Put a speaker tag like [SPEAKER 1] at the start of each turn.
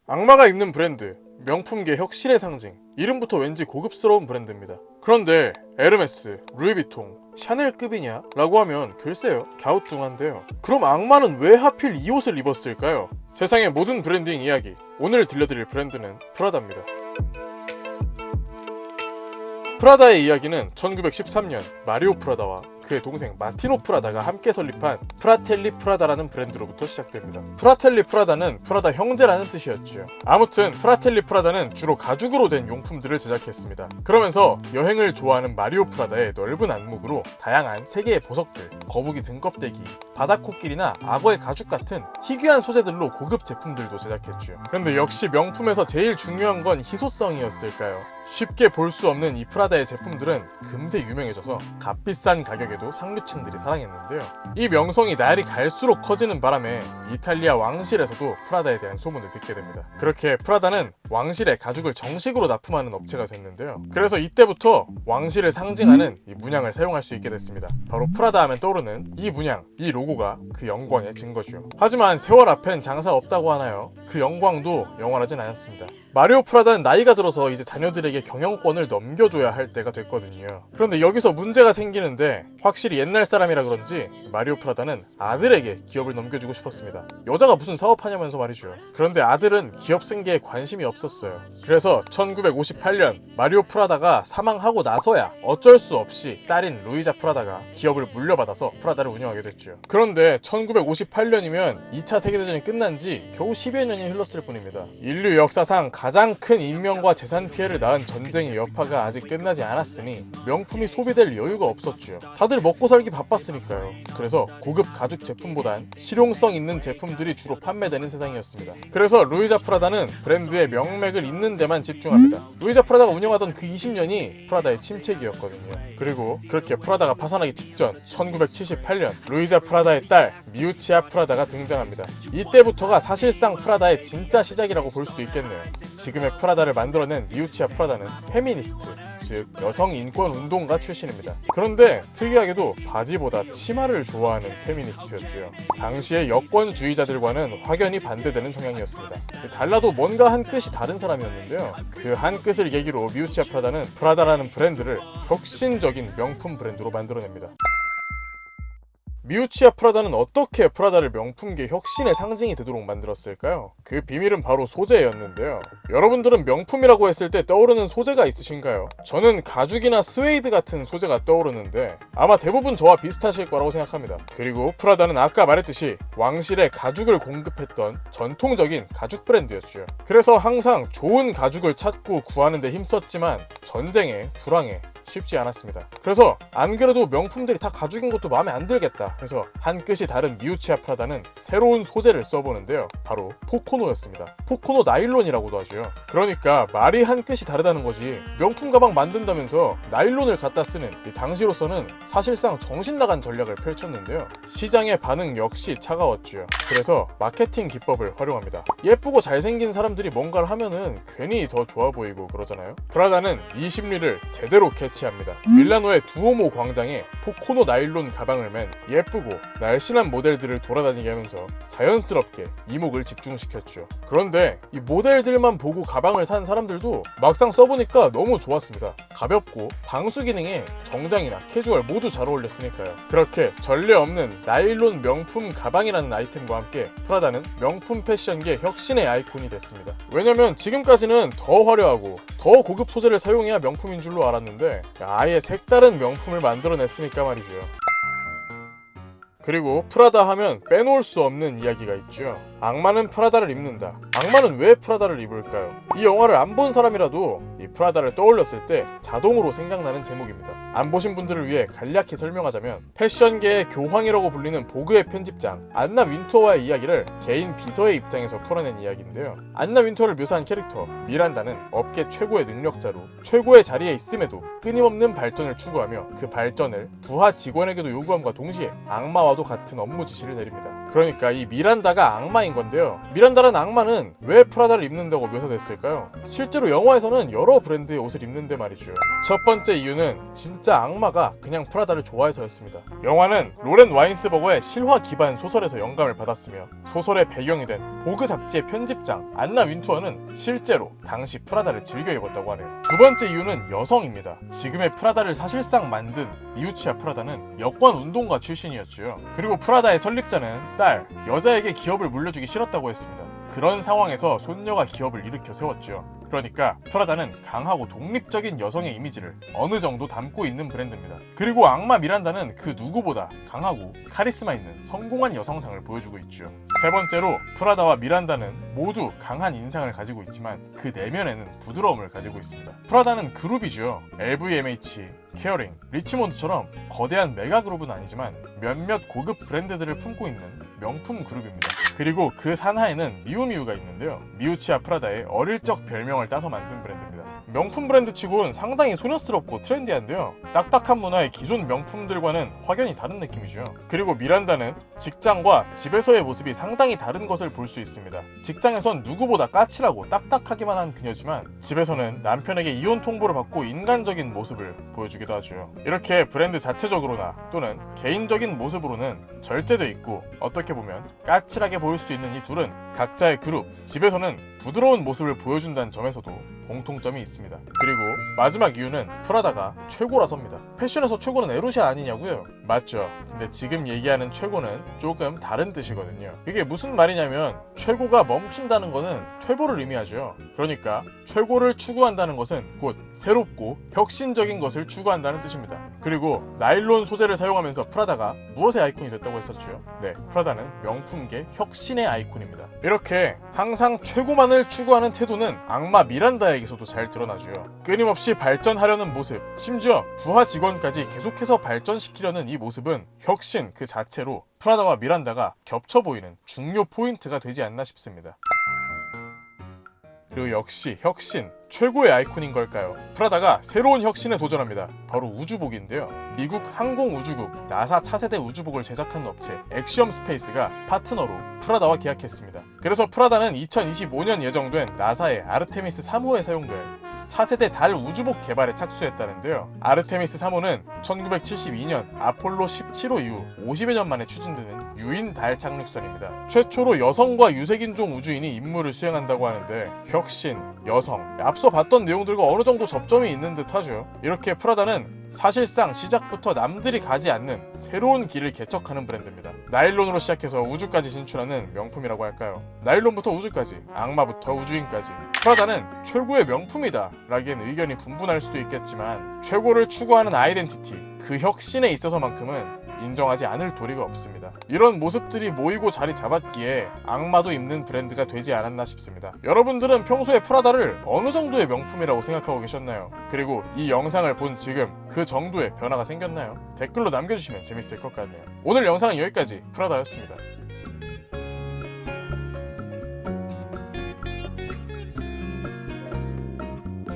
[SPEAKER 1] 악마가 입는 브랜드, 명품계 혁신의 상징. 이름부터 왠지 고급스러운 브랜드입니다. 그런데 에르메스, 루이비통, 샤넬급이냐? 라고 하면 글쎄요, 갸우뚱한데요. 그럼 악마는 왜 하필 이 옷을 입었을까요? 세상의 모든 브랜딩 이야기, 오늘 들려드릴 브랜드는 프라다입니다. 프라다의 이야기는 1913년 마리오 프라다와 그의 동생 마티노 프라다가 함께 설립한 프라텔리 프라다라는 브랜드로부터 시작됩니다. 프라텔리 프라다는 프라다 형제라는 뜻이었죠. 아무튼 프라텔리 프라다는 주로 가죽으로 된 용품들을 제작했습니다. 그러면서 여행을 좋아하는 마리오 프라다의 넓은 안목으로 다양한 세계의 보석들, 거북이 등껍데기, 바다코끼리나 악어의 가죽 같은 희귀한 소재들로 고급 제품들도 제작했죠. 그런데 역시 명품에서 제일 중요한 건 희소성이었을까요? 쉽게 볼 수 없는 이 프라다의 제품들은 금세 유명해져서 값비싼 가격에도 상류층들이 사랑했는데요. 이 명성이 날이 갈수록 커지는 바람에 이탈리아 왕실에서도 프라다에 대한 소문을 듣게 됩니다. 그렇게 프라다는 왕실의 가죽을 정식으로 납품하는 업체가 됐는데요. 그래서 이때부터 왕실을 상징하는 이 문양을 사용할 수 있게 됐습니다. 바로 프라다 하면 떠오르는 이 문양, 이 로고가 그 영광의 증거죠. 하지만 세월 앞엔 장사 없다고 하나요? 그 영광도 영원하진 않았습니다. 마리오 프라다는 나이가 들어서 이제 자녀들에게 경영권을 넘겨줘야 할 때가 됐거든요. 그런데 여기서 문제가 생기는데 확실히 옛날 사람이라 그런지 마리오 프라다는 아들에게 기업을 넘겨주고 싶었습니다. 여자가 무슨 사업하냐면서 말이죠. 그런데 아들은 기업 승계에 관심이 없었어요. 그래서 1958년 마리오 프라다가 사망하고 나서야 어쩔 수 없이 딸인 루이자 프라다가 기업을 물려받아서 프라다를 운영하게 됐죠. 그런데 1958년이면 2차 세계대전이 끝난 지 겨우 10여 년이 흘렀을 뿐입니다. 인류 역사상 가장 큰 인명과 재산 피해를 낳은 전쟁의 여파가 아직 끝나지 않았으니 명품이 소비될 여유가 없었죠. 다들 먹고 살기 바빴으니까요. 그래서 고급 가죽 제품보단 실용성 있는 제품들이 주로 판매되는 세상이었습니다. 그래서 루이자 프라다는 브랜드의 명맥을 잇는 데만 집중합니다. 루이자 프라다가 운영하던 그 20년이 프라다의 침체기였거든요. 그리고 그렇게 프라다가 파산하기 직전 1978년 루이자 프라다의 딸 미우치아 프라다가 등장합니다. 이때부터가 사실상 프라다의 진짜 시작이라고 볼 수도 있겠네요. 지금의 프라다를 만들어낸 미우치아 프라다는 페미니스트, 즉 여성 인권 운동가 출신입니다. 그런데 특이하게도 바지보다 치마를 좋아하는 페미니스트였죠. 당시의 여권주의자들과는 확연히 반대되는 성향이었습니다. 달라도 뭔가 한 끗이 다른 사람이었는데요. 그 한 끗을 계기로 미우치아 프라다는 프라다라는 브랜드를 혁신적인 명품 브랜드로 만들어냅니다. 미우치아 프라다는 어떻게 프라다를 명품계 혁신의 상징이 되도록 만들었을까요? 그 비밀은 바로 소재였는데요. 여러분들은 명품이라고 했을 때 떠오르는 소재가 있으신가요? 저는 가죽이나 스웨이드 같은 소재가 떠오르는데 아마 대부분 저와 비슷하실 거라고 생각합니다. 그리고 프라다는 아까 말했듯이 왕실에 가죽을 공급했던 전통적인 가죽 브랜드였죠. 그래서 항상 좋은 가죽을 찾고 구하는 데 힘썼지만 전쟁에, 불황에 쉽지 않았습니다. 그래서 안 그래도 명품들이 다 가죽인 것도 마음에 안 들겠다 해서 한 끗이 다른 미우치아 프라다는 새로운 소재를 써보는데요. 바로 포코노였습니다. 포코노 나일론이라고도 하죠. 그러니까 말이 한 끗이 다르다는 거지. 명품 가방 만든다면서 나일론을 갖다 쓰는 이 당시로서는 사실상 정신 나간 전략을 펼쳤는데요. 시장의 반응 역시 차가웠죠. 그래서 마케팅 기법을 활용합니다. 예쁘고 잘생긴 사람들이 뭔가를 하면은 괜히 더 좋아 보이고 그러잖아요. 프라다는 이 심리를 제대로 캐치합니다. 밀라노의 두오모 광장에 포코노 나일론 가방을 맨 예쁘고 날씬한 모델들을 돌아다니게 하면서 자연스럽게 이목을 집중시켰죠. 그런데 이 모델들만 보고 가방을 산 사람들도 막상 써보니까 너무 좋았습니다. 가볍고 방수 기능에 정장이나 캐주얼 모두 잘 어울렸으니까요. 그렇게 전례 없는 나일론 명품 가방이라는 아이템과 함께 프라다는 명품 패션계 혁신의 아이콘이 됐습니다. 왜냐면 지금까지는 더 화려하고 더 고급 소재를 사용해야 명품인 줄로 알았는데 아예 색다른 명품을 만들어냈으니까 말이죠. 그리고 프라다 하면 빼놓을 수 없는 이야기가 있죠. 악마는 프라다를 입는다. 악마는 왜 프라다를 입을까요? 이 영화를 안 본 사람이라도 이 프라다를 떠올렸을 때 자동으로 생각나는 제목입니다. 안 보신 분들을 위해 간략히 설명하자면 패션계의 교황이라고 불리는 보그의 편집장 안나 윈토어와의 이야기를 개인 비서의 입장에서 풀어낸 이야기인데요. 안나 윈토어를 묘사한 캐릭터 미란다는 업계 최고의 능력자로 최고의 자리에 있음에도 끊임없는 발전을 추구하며 그 발전을 부하 직원에게도 요구함과 동시에 악마와도 같은 업무 지시를 내립니다. 그러니까 이 미란다가 악마인 미란다인 건데요. 미란다라는 악마는 왜 프라다를 입는다고 묘사됐을까요? 실제로 영화에서는 여러 브랜드의 옷을 입는데 말이죠. 첫 번째 이유는 진짜 악마가 그냥 프라다를 좋아해서였습니다. 영화는 로렌 와인스버거의 실화 기반 소설에서 영감을 받았으며 소설의 배경이 된 보그 잡지의 편집장 안나 윈투어는 실제로 당시 프라다를 즐겨 입었다고 하네요. 두 번째 이유는 여성입니다. 지금의 프라다를 사실상 만든 미우치아 프라다는 여권 운동가 출신이었죠. 그리고 프라다의 설립자는 딸, 여자에게 기업을 물려주기 싫었다고 했습니다. 그런 상황에서 손녀가 기업을 일으켜 세웠죠. 그러니까 프라다는 강하고 독립적인 여성의 이미지를 어느 정도 담고 있는 브랜드입니다. 그리고 악마 미란다는 그 누구보다 강하고 카리스마 있는 성공한 여성상을 보여주고 있죠. 세 번째로 프라다와 미란다는 모두 강한 인상을 가지고 있지만 그 내면에는 부드러움을 가지고 있습니다. 프라다는 그룹이죠. LVMH, 케어링, 리치몬드처럼 거대한 메가 그룹은 아니지만 몇몇 고급 브랜드들을 품고 있는 명품 그룹입니다. 그리고 그 산하에는 미우미우가 있는데요. 미우치아 프라다의 어릴 적 별명을 따서 만든 브랜드입니다. 명품 브랜드 치고는 상당히 소녀스럽고 트렌디한데요. 딱딱한 문화의 기존 명품들과는 확연히 다른 느낌이죠. 그리고 미란다는 직장과 집에서의 모습이 상당히 다른 것을 볼 수 있습니다. 직장에선 누구보다 까칠하고 딱딱하기만 한 그녀지만 집에서는 남편에게 이혼 통보를 받고 인간적인 모습을 보여주기도 하죠. 이렇게 브랜드 자체적으로나 또는 개인적인 모습으로는 절제돼 있고 어떻게 보면 까칠하게 보일 수도 있는 이 둘은 각자의 그룹, 집에서는 부드러운 모습을 보여준다는 점에서도 공통점이 있습니다. 그리고 마지막 이유는 프라다가 최고라서입니다. 패션에서 최고는 에루샤 아니냐고요? 맞죠. 근데 지금 얘기하는 최고는 조금 다른 뜻이거든요. 이게 무슨 말이냐면 최고가 멈춘다는 거는 퇴보를 의미하죠. 그러니까 최고를 추구한다는 것은 곧 새롭고 혁신적인 것을 추구한다는 뜻입니다. 그리고 나일론 소재를 사용하면서 프라다가 무엇의 아이콘이 됐다고 했었죠? 네, 프라다는 명품계 혁신의 아이콘입니다. 이렇게 항상 최고만을 추구하는 태도는 악마 미란다에게서도 잘 드러나죠. 끊임없이 발전하려는 모습, 심지어 부하 직원까지 계속해서 발전시키려는 이 모습은 혁신 그 자체로 프라다와 미란다가 겹쳐 보이는 중요 포인트가 되지 않나 싶습니다. 그리고 역시 혁신, 최고의 아이콘인 걸까요? 프라다가 새로운 혁신에 도전합니다. 바로 우주복인데요. 미국 항공우주국 나사 차세대 우주복을 제작하는 업체 엑시엄 스페이스가 파트너로 프라다와 계약했습니다. 그래서 프라다는 2025년 예정된 나사의 아르테미스 3호에 사용될 차세대 달 우주복 개발에 착수했다는데요. 아르테미스 3호는 1972년 아폴로 17호 이후 50여 년 만에 추진되는 유인 달 착륙선입니다. 최초로 여성과 유색인종 우주인이 임무를 수행한다고 하는데 혁신, 여성, 앞서 봤던 내용들과 어느 정도 접점이 있는 듯 하죠. 이렇게 프라다는 사실상 시작부터 남들이 가지 않는 새로운 길을 개척하는 브랜드입니다. 나일론으로 시작해서 우주까지 진출하는 명품이라고 할까요? 나일론부터 우주까지, 악마부터 우주인까지. 프라다는 최고의 명품이다 라기엔 의견이 분분할 수도 있겠지만 최고를 추구하는 아이덴티티, 그 혁신에 있어서만큼은 인정하지 않을 도리가 없습니다. 이런 모습들이 모이고 자리 잡았기에 악마도 입는 브랜드가 되지 않았나 싶습니다. 여러분들은 평소에 프라다를 어느 정도의 명품이라고 생각하고 계셨나요? 그리고 이 영상을 본 지금 그 정도의 변화가 생겼나요? 댓글로 남겨주시면 재밌을 것 같네요. 오늘 영상은 여기까지 프라다였습니다.